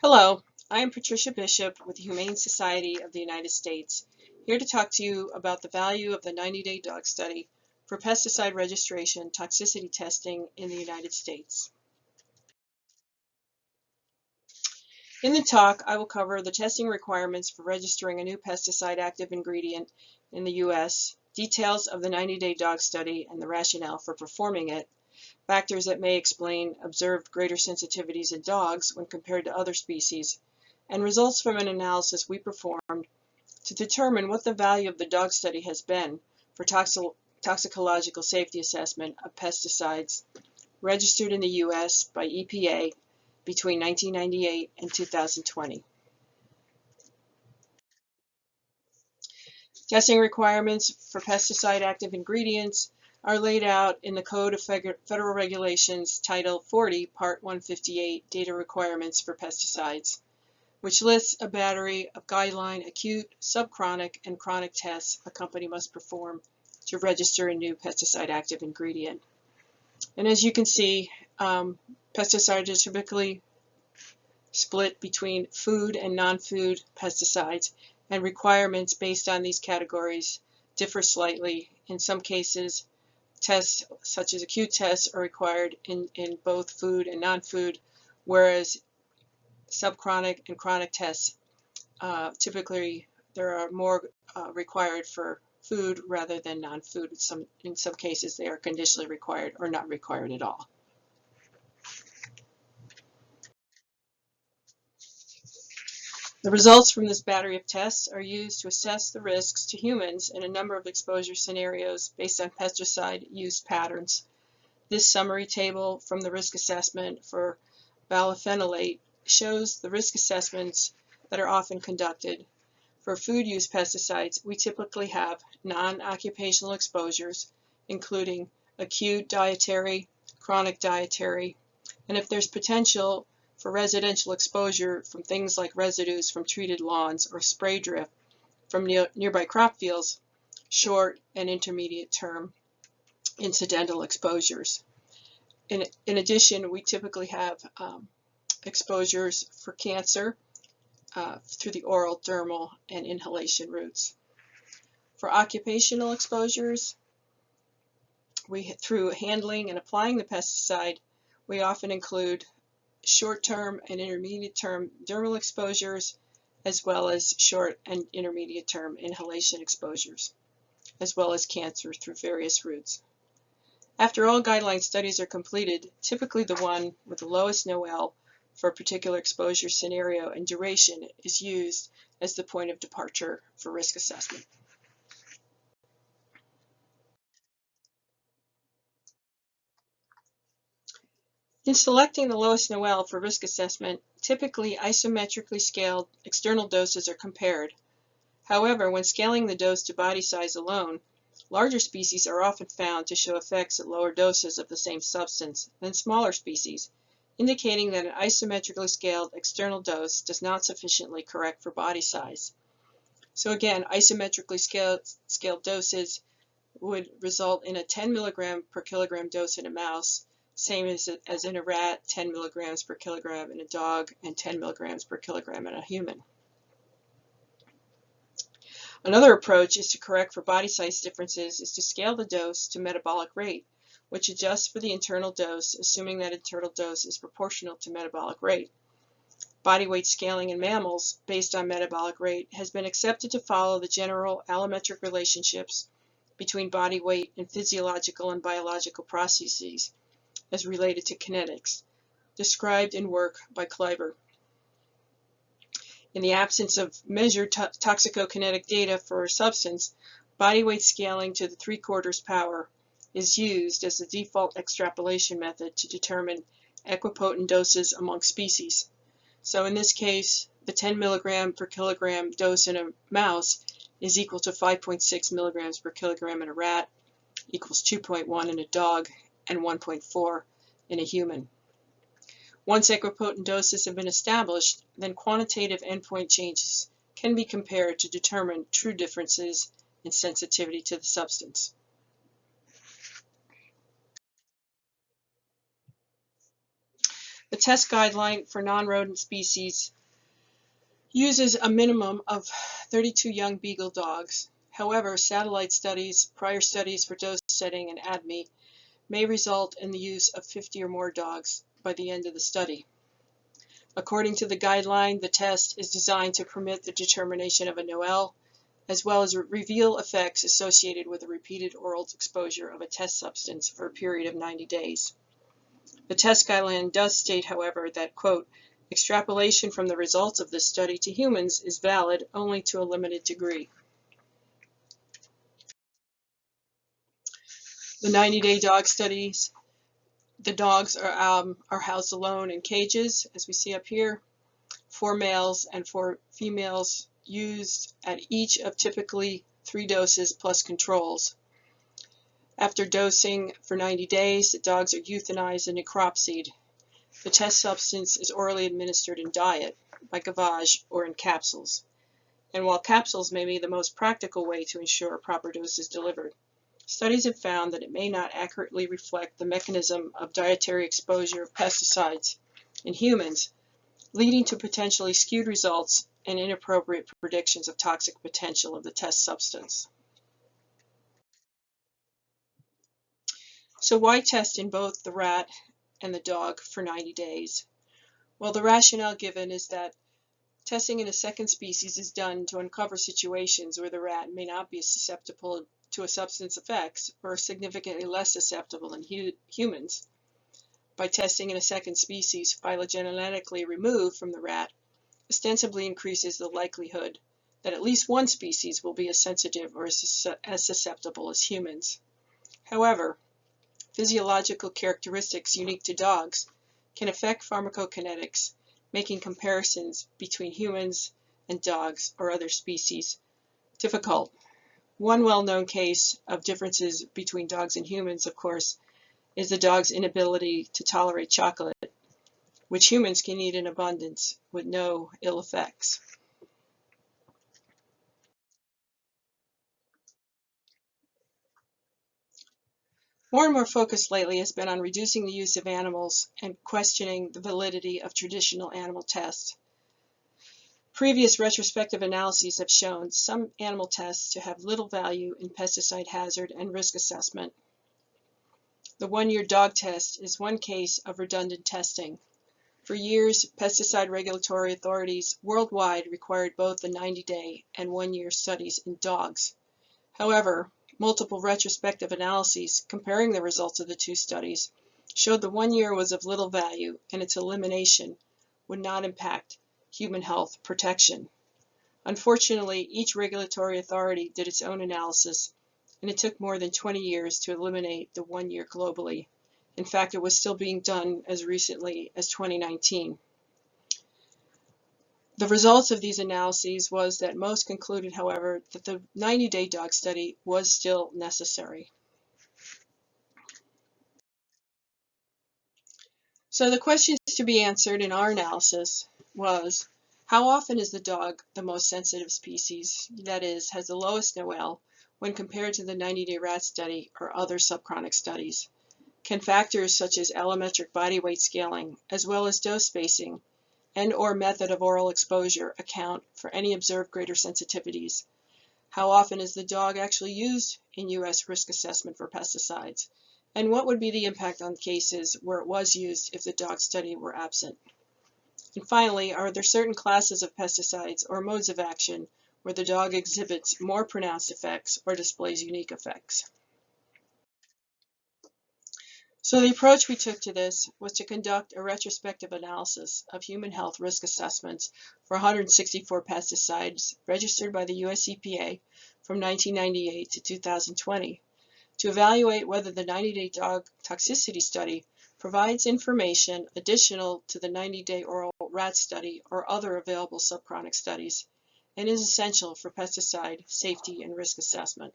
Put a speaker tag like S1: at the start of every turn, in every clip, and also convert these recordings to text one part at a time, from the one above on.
S1: Hello, I am Patricia Bishop with the Humane Society of the United States, here to talk to you about the value of the 90-day dog study for pesticide registration toxicity testing in the United States. In the talk, I will cover the testing requirements for registering a new pesticide active ingredient in the U.S., details of the 90-day dog study and the rationale for performing it, factors that may explain observed greater sensitivities in dogs when compared to other species, and results from an analysis we performed to determine what the value of the dog study has been for toxicological safety assessment of pesticides registered in the U.S. by EPA between 1998 and 2020. Testing requirements for pesticide active ingredients are laid out in the Code of Federal Regulations, Title 40, Part 158, Data Requirements for Pesticides, which lists a battery of guideline acute, subchronic, and chronic tests a company must perform to register a new pesticide active ingredient. And as you can see, pesticides are typically split between food and non-food pesticides, and requirements based on these categories differ slightly. In some cases, tests such as acute tests are required in both food and non-food, whereas subchronic and chronic tests, typically there are more required for food rather than non-food. In some cases they are conditionally required or not required at all. The results from this battery of tests are used to assess the risks to humans in a number of exposure scenarios based on pesticide use patterns. This summary table from the risk assessment for bisphenolate shows the risk assessments that are often conducted. For food use pesticides, we typically have non-occupational exposures, including acute dietary, chronic dietary, and if there's potential for residential exposure from things like residues from treated lawns or spray drift from nearby crop fields, short and intermediate term incidental exposures. In addition, we typically have exposures for cancer through the oral, dermal, and inhalation routes. For occupational exposures, through handling and applying the pesticide, we often include short-term and intermediate-term dermal exposures, as well as short and intermediate-term inhalation exposures, as well as cancer through various routes. After all guideline studies are completed, typically the one with the lowest NOAEL for a particular exposure scenario and duration is used as the point of departure for risk assessment. In selecting the lowest NOAEL for risk assessment, typically isometrically scaled external doses are compared. However, when scaling the dose to body size alone, larger species are often found to show effects at lower doses of the same substance than smaller species, indicating that an isometrically scaled external dose does not sufficiently correct for body size. So again, isometrically scaled doses would result in a 10 milligram per kilogram dose in a mouse, same as in a rat, 10 milligrams per kilogram in a dog, and 10 milligrams per kilogram in a human. Another approach is to correct for body size differences is to scale the dose to metabolic rate, which adjusts for the internal dose, assuming that internal dose is proportional to metabolic rate. Body weight scaling in mammals based on metabolic rate has been accepted to follow the general allometric relationships between body weight and physiological and biological processes as related to kinetics, described in work by Kleiber. In the absence of measured toxicokinetic data for a substance, body weight scaling to the 3/4 power is used as the default extrapolation method to determine equipotent doses among species. So in this case, the 10 milligram per kilogram dose in a mouse is equal to 5.6 milligrams per kilogram in a rat, equals 2.1 in a dog, and 1.4 in a human. Once equipotent doses have been established, then quantitative endpoint changes can be compared to determine true differences in sensitivity to the substance. The test guideline for non-rodent species uses a minimum of 32 young beagle dogs. However, satellite studies, prior studies for dose setting, and ADME may result in the use of 50 or more dogs by the end of the study. According to the guideline, the test is designed to permit the determination of a NOAEL, as well as reveal effects associated with a repeated oral exposure of a test substance for a period of 90 days. The test guideline does state, however, that, quote, extrapolation from the results of this study to humans is valid only to a limited degree. The 90-day dog studies, the dogs are housed alone in cages, as we see up here. 4 males and 4 females used at each of typically 3 doses plus controls. After dosing for 90 days, the dogs are euthanized and necropsied. The test substance is orally administered in diet, by gavage, or in capsules. And while capsules may be the most practical way to ensure a proper dose is delivered, studies have found that it may not accurately reflect the mechanism of dietary exposure of pesticides in humans, leading to potentially skewed results and inappropriate predictions of toxic potential of the test substance. So why test in both the rat and the dog for 90 days? Well, the rationale given is that testing in a second species is done to uncover situations where the rat may not be susceptible to a substance effects or significantly less susceptible than humans. By testing in a second species phylogenetically removed from the rat, ostensibly increases the likelihood that at least one species will be as sensitive or as susceptible as humans. However, physiological characteristics unique to dogs can affect pharmacokinetics, making comparisons between humans and dogs or other species difficult. One well-known case of differences between dogs and humans, of course, is the dog's inability to tolerate chocolate, which humans can eat in abundance with no ill effects. More and more focus lately has been on reducing the use of animals and questioning the validity of traditional animal tests. Previous retrospective analyses have shown some animal tests to have little value in pesticide hazard and risk assessment. The one-year dog test is one case of redundant testing. For years, pesticide regulatory authorities worldwide required both the 90-day and one-year studies in dogs. However, multiple retrospective analyses comparing the results of the two studies showed the 1 year was of little value and its elimination would not impact human health protection. Unfortunately, each regulatory authority did its own analysis, and it took more than 20 years to eliminate the 1 year globally. In fact, it was still being done as recently as 2019. The results of these analyses was that most concluded, however, that the 90-day dog study was still necessary. So the questions to be answered in our analysis was, how often is the dog the most sensitive species, that is, has the lowest NOAEL when compared to the 90-day rat study or other subchronic studies? Can factors such as allometric body weight scaling, as well as dose spacing, and/or method of oral exposure account for any observed greater sensitivities? How often is the dog actually used in U.S. risk assessment for pesticides? And what would be the impact on cases where it was used if the dog study were absent? And finally, are there certain classes of pesticides or modes of action where the dog exhibits more pronounced effects or displays unique effects? So the approach we took to this was to conduct a retrospective analysis of human health risk assessments for 164 pesticides registered by the US EPA from 1998 to 2020 to evaluate whether the 90-day dog toxicity study provides information additional to the 90-day oral rat study or other available subchronic studies and is essential for pesticide safety and risk assessment.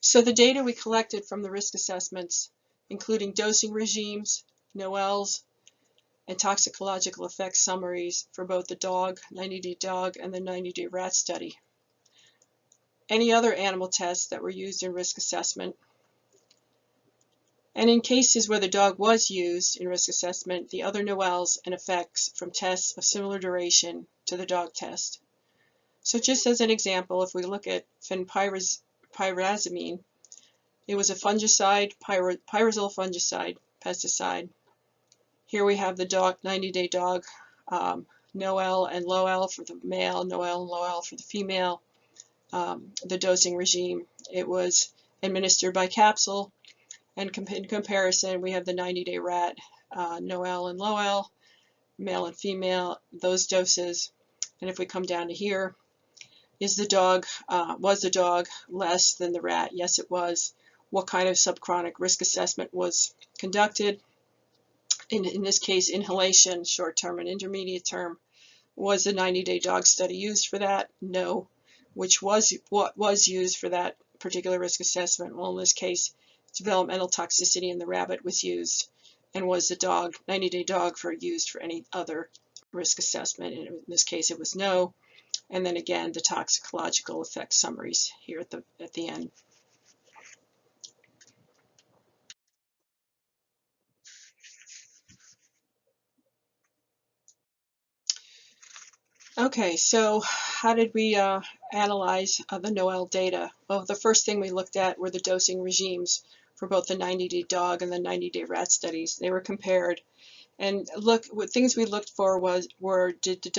S1: So the data we collected from the risk assessments, including dosing regimes, NOAELs, and toxicological effects summaries for both the dog, 90-day dog, and the 90-day rat study. Any other animal tests that were used in risk assessment, And in cases where the dog was used in risk assessment, the other NOAELs and effects from tests of similar duration to the dog test. So just as an example, if we look at fenpyrazamine, it was a fungicide, pyrazole fungicide, pesticide. Here we have the dog, 90-day dog, NOAEL and LOEL for the male, NOAEL and LOEL for the female. The dosing regime, it was administered by capsule, and in comparison we have the 90-day rat, NOAEL and LOEL, male and female, those doses. And if we come down to here, was the dog less than the rat? Yes, it was. What kind of subchronic risk assessment was conducted? In this case, inhalation, short-term and intermediate term. Was the 90-day dog study used for that? No. What was used for that particular risk assessment? Well, in this case, developmental toxicity in the rabbit was used. And was the 90-day dog used for any other risk assessment? And in this case, it was no. And then again, the toxicological effect summaries here at the end. Okay, so how did we analyze the NOAEL data? Well, the first thing we looked at were the dosing regimes for both the 90-day dog and the 90-day rat studies. They were compared, and what things we looked for were did the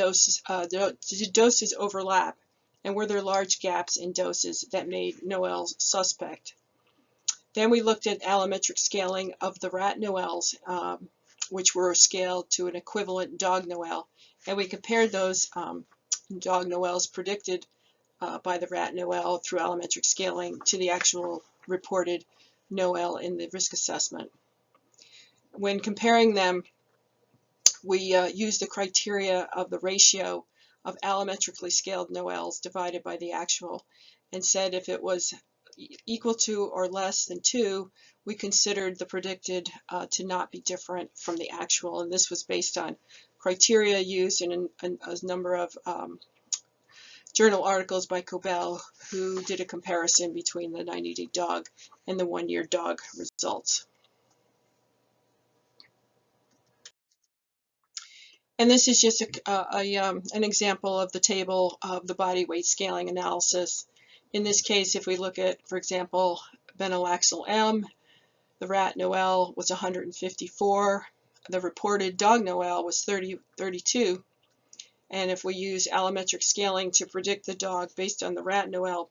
S1: doses overlap, and were there large gaps in doses that made NOAELs suspect. Then we looked at allometric scaling of the rat NOAELs, which were scaled to an equivalent dog NOAEL. And we compared those dog NOAELs predicted by the rat NOAEL through allometric scaling to the actual reported NOAEL in the risk assessment. When comparing them, we used the criteria of the ratio of allometrically scaled NOAELs divided by the actual, and said if it was equal to or less than 2, we considered the predicted to not be different from the actual, and this was based on criteria used in a number of journal articles by Cobell, who did a comparison between the 90-day dog and the 1-year dog results. And this is just an example of the table of the body weight scaling analysis. In this case, if we look at, for example, Benalaxyl M, the rat NOAEL was 154. The reported dog NOAEL was 32. And if we use allometric scaling to predict the dog based on the rat NOAEL,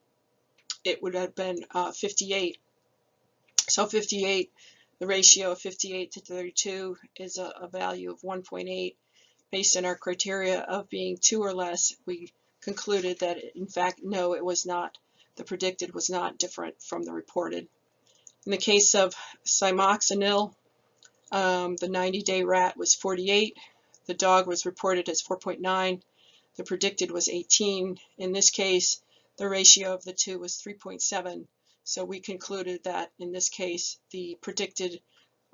S1: it would have been 58. So 58, the ratio of 58 to 32 is a value of 1.8. Based on our criteria of being 2 or less, we concluded that, in fact, no, it was not. The predicted was not different from the reported. In the case of Cymoxanil, the 90-day rat was 48. The dog was reported as 4.9. The predicted was 18. In this case, the ratio of the two was 3.7. So we concluded that, in this case, the predicted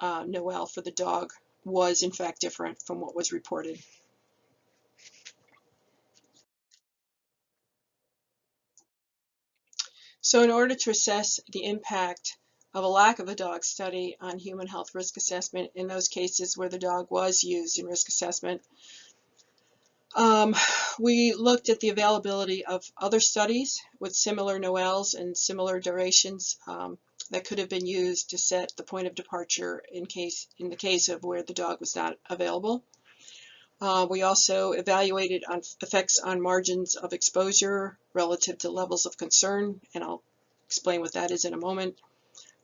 S1: NOAEL for the dog was, in fact, different from what was reported. So in order to assess the impact of a lack of a dog study on human health risk assessment in those cases where the dog was used in risk assessment, we looked at the availability of other studies with similar NOAELs and similar durations that could have been used to set the point of departure in the case of where the dog was not available. We also evaluated effects on margins of exposure relative to levels of concern, and I'll explain what that is in a moment.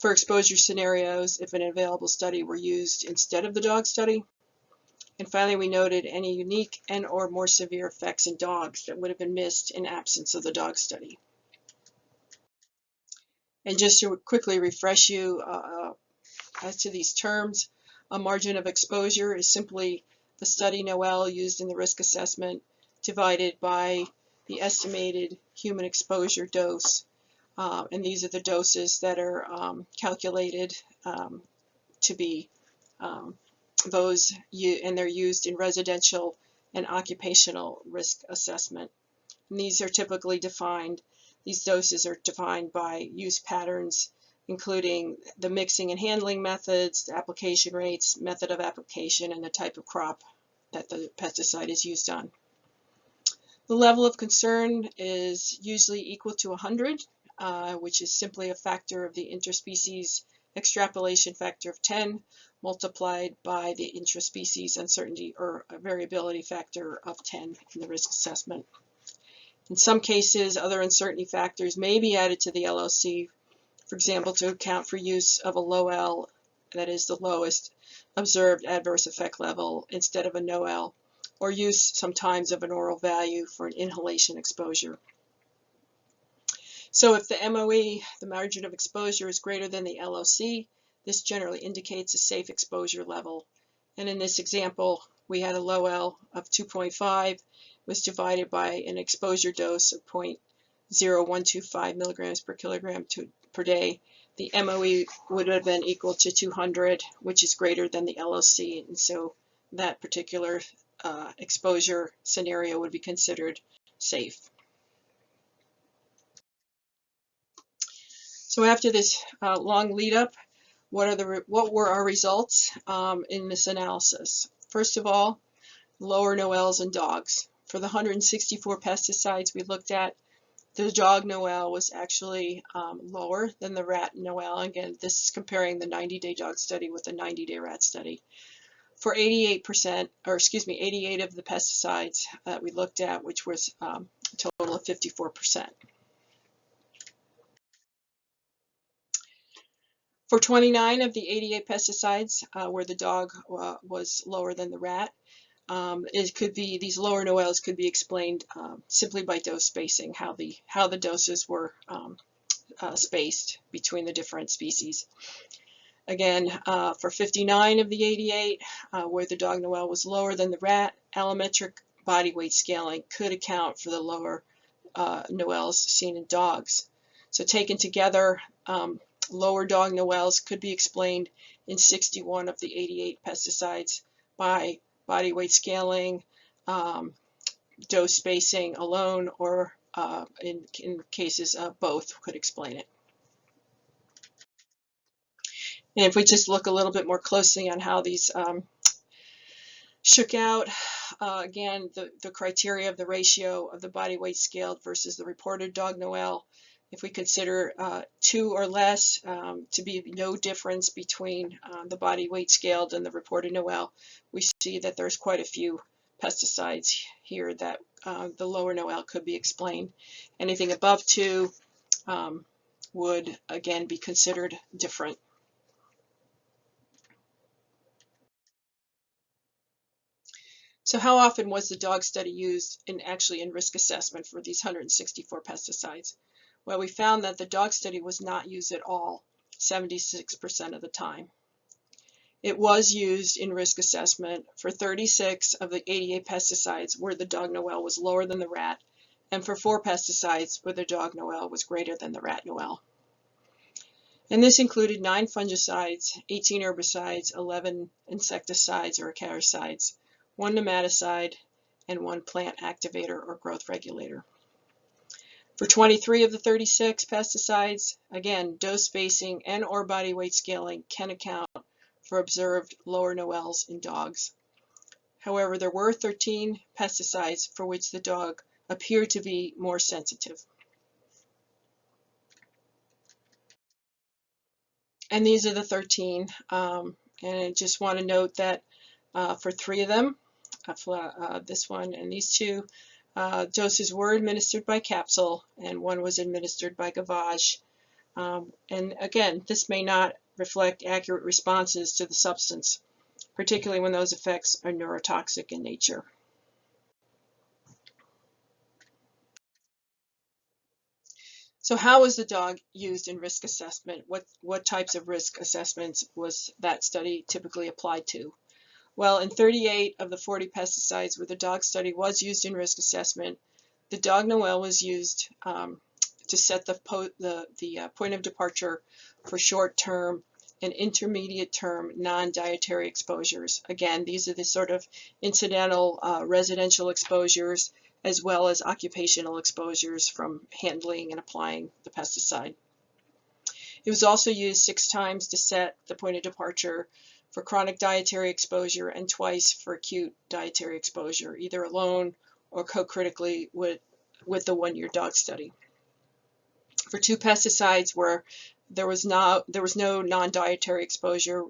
S1: For exposure scenarios, if an available study were used instead of the dog study. And finally, we noted any unique and/or more severe effects in dogs that would have been missed in absence of the dog study. And just to quickly refresh you as to these terms, a margin of exposure is simply the study NOAEL used in the risk assessment divided by the estimated human exposure dose. And these are the doses that are calculated to be those, and they're used in residential and occupational risk assessment. And these are typically defined, these doses are defined by use patterns including the mixing and handling methods, the application rates, method of application, and the type of crop that the pesticide is used on. The level of concern is usually equal to 100, which is simply a factor of the interspecies extrapolation factor of 10 multiplied by the intraspecies uncertainty or variability factor of 10 in the risk assessment. In some cases, other uncertainty factors may be added to the LOC, for example, to account for use of a LOAEL, that is the lowest observed adverse effect level, instead of a NOAEL, or use sometimes of an oral value for an inhalation exposure. So if the MOE, the margin of exposure, is greater than the LOC, this generally indicates a safe exposure level. And in this example, we had a LOAEL of 2.5, was divided by an exposure dose of 0.0125 milligrams per kilogram per day. The MOE would have been equal to 200, which is greater than the LOC, and so that particular exposure scenario would be considered safe. So after this long lead up, what were our results in this analysis? First of all, lower NOAELs in dogs. For the 164 pesticides we looked at, the dog NOAEL was actually lower than the rat NOAEL. Again, this is comparing the 90-day dog study with the 90-day rat study. For 88 of the pesticides that we looked at, which was a total of 54%. For 29 of the 88 pesticides where the dog was lower than the rat, it could be, these lower NOAELs could be explained simply by dose spacing, how the doses were spaced between the different species. Again, for 59 of the 88 where the dog NOAEL was lower than the rat, allometric body weight scaling could account for the lower NOAELs seen in dogs. So taken together, lower dog NOAELs could be explained in 61 of the 88 pesticides by body weight scaling, dose spacing alone, or in cases both could explain it. And if we just look a little bit more closely on how these shook out, again, the criteria of the ratio of the body weight scaled versus the reported dog NOAEL, if we consider 2 or less to be no difference between the body weight scaled and the reported NOAEL, we see that there's quite a few pesticides here that the lower NOAEL could be explained. Anything above 2 would again be considered different. So how often was the dog study used actually in risk assessment for these 164 pesticides? Well, we found that the dog study was not used at all, 76% of the time. It was used in risk assessment for 36 of the 88 pesticides where the dog NOAEL was lower than the rat, and for 4 pesticides where the dog NOAEL was greater than the rat NOAEL. And this included 9 fungicides, 18 herbicides, 11 insecticides or acaricides, 1 nematicide, and 1 plant activator or growth regulator. For 23 of the 36 pesticides, again, dose spacing and or body weight scaling can account for observed lower NOAELs in dogs. However, there were 13 pesticides for which the dog appeared to be more sensitive. And these are the 13, and I just want to note that for 3 of them, this one and these 2, doses were administered by capsule and 1 was administered by gavage. And again, this may not reflect accurate responses to the substance, particularly when those effects are neurotoxic in nature. So how was the dog used in risk assessment? What types of risk assessments was that study typically applied to? Well, in 38 of the 40 pesticides where the dog study was used in risk assessment, the dog NOAEL was used to set the point of departure for short-term and intermediate-term non-dietary exposures. Again, these are the sort of incidental residential exposures as well as occupational exposures from handling and applying the pesticide. It was also used 6 times to set the point of departure for chronic dietary exposure and twice for acute dietary exposure, either alone or co-critically with the 1-year dog study. For 2 pesticides where there was no non-dietary exposure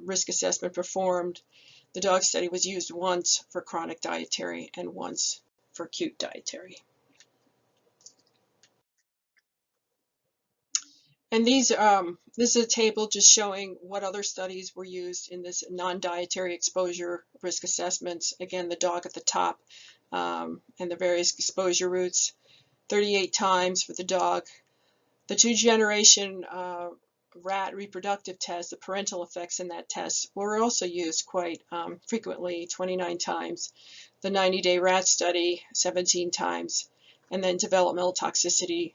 S1: risk assessment performed, the dog study was used once for chronic dietary and once for acute dietary. And this is a table just showing what other studies were used in this non-dietary exposure risk assessments. Again, the dog at the top and the various exposure routes. 38 times for the dog. The 2-generation rat reproductive test, the parental effects in that test, were also used quite frequently, 29 times. The 90-day rat study, 17 times. And then developmental toxicity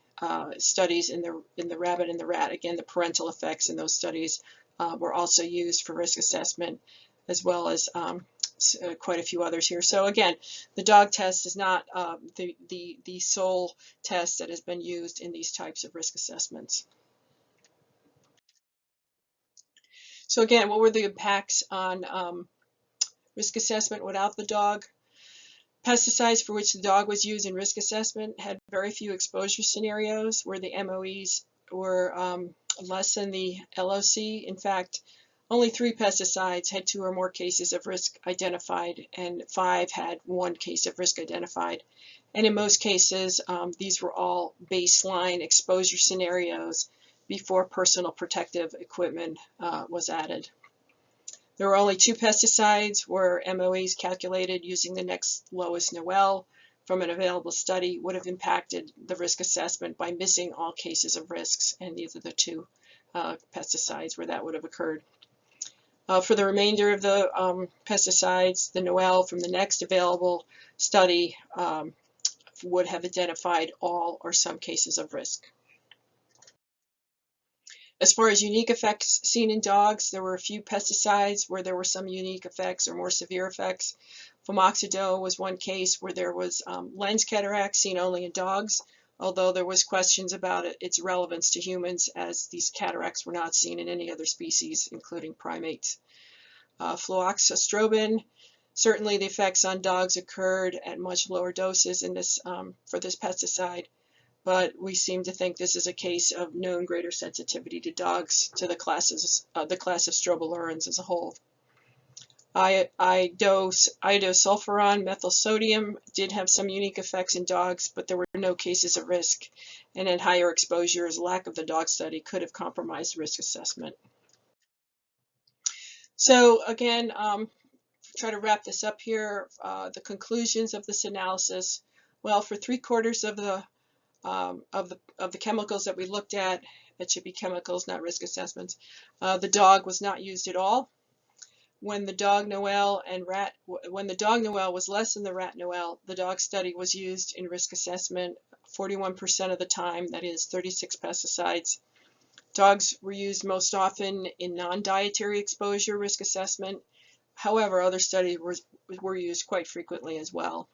S1: studies in the rabbit and the rat. Again, the parental effects in those studies were also used for risk assessment, as well as quite a few others here. So again, the dog test is not the sole test that has been used in these types of risk assessments. So again, what were the impacts on risk assessment without the dog? Pesticides for which the dog was used in risk assessment had very few exposure scenarios where the MOEs were less than the LOC. In fact, only 3 pesticides had 2 or more cases of risk identified, and 5 had 1 case of risk identified. And in most cases, these were all baseline exposure scenarios before personal protective equipment was added. There were only 2 pesticides where MOEs calculated using the next lowest NOAEL from an available study would have impacted the risk assessment by missing all cases of risks, and these are the 2 pesticides where that would have occurred. For the remainder of the pesticides, the NOAEL from the next available study would have identified all or some cases of risk. As far as unique effects seen in dogs, there were a few pesticides where there were some unique effects or more severe effects. Flumoxidil was one case where there was lens cataract seen only in dogs, although there was questions about its relevance to humans, as these cataracts were not seen in any other species, including primates. Fluoxystrobin, certainly the effects on dogs occurred at much lower doses in this for this pesticide, but we seem to think this is a case of known greater sensitivity to dogs to the class of strobilurins as a whole. Iodosulfuron methyl sodium did have some unique effects in dogs, but there were no cases of risk, and at higher exposures, lack of the dog study could have compromised risk assessment. So again, try to wrap this up here. The conclusions of this analysis. Well, for 3/4 of the chemicals that we looked at, it should be chemicals, not risk assessments, the dog was not used at all. When the dog NOAEL was less than the rat NOAEL, the dog study was used in risk assessment 41% of the time, that is 36 pesticides. Dogs were used most often in non-dietary exposure risk assessment. However, other studies were used quite frequently as well.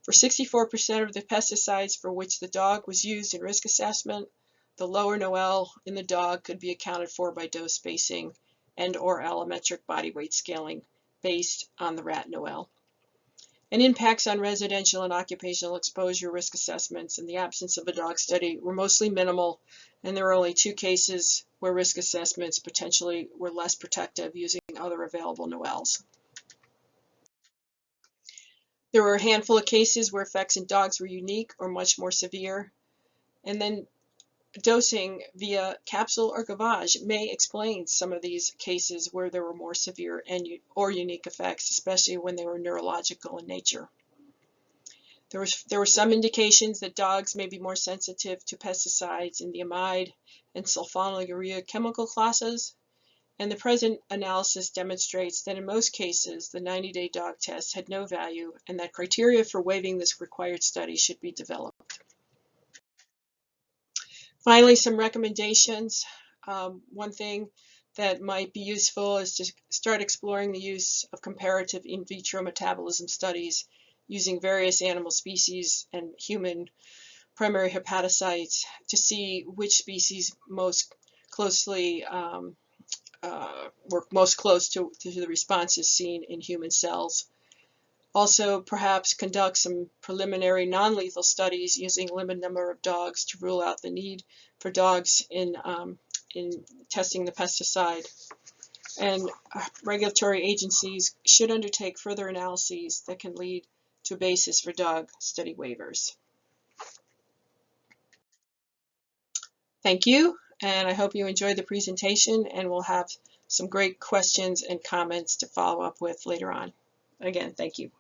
S1: For 64% of the pesticides for which the dog was used in risk assessment, the lower NOAEL in the dog could be accounted for by dose spacing and or allometric body weight scaling based on the rat NOAEL. And impacts on residential and occupational exposure risk assessments in the absence of a dog study were mostly minimal, and there were only 2 cases where risk assessments potentially were less protective using other available NOAELs. There were a handful of cases where effects in dogs were unique or much more severe, and then dosing via capsule or gavage may explain some of these cases where there were more severe or unique effects, especially when they were neurological in nature. There were some indications that dogs may be more sensitive to pesticides in the amide and sulfonylurea chemical classes, and the present analysis demonstrates that in most cases the 90-day dog test had no value and that criteria for waiving this required study should be developed. Finally, some recommendations. One thing that might be useful is to start exploring the use of comparative in vitro metabolism studies using various animal species and human primary hepatocytes to see which species most closely were most close to the responses seen in human cells. Also, perhaps conduct some preliminary non-lethal studies using a limited number of dogs to rule out the need for dogs in testing the pesticide. And regulatory agencies should undertake further analyses that can lead to a basis for dog study waivers. Thank you, and I hope you enjoyed the presentation, and we'll have some great questions and comments to follow up with later on. Again, thank you.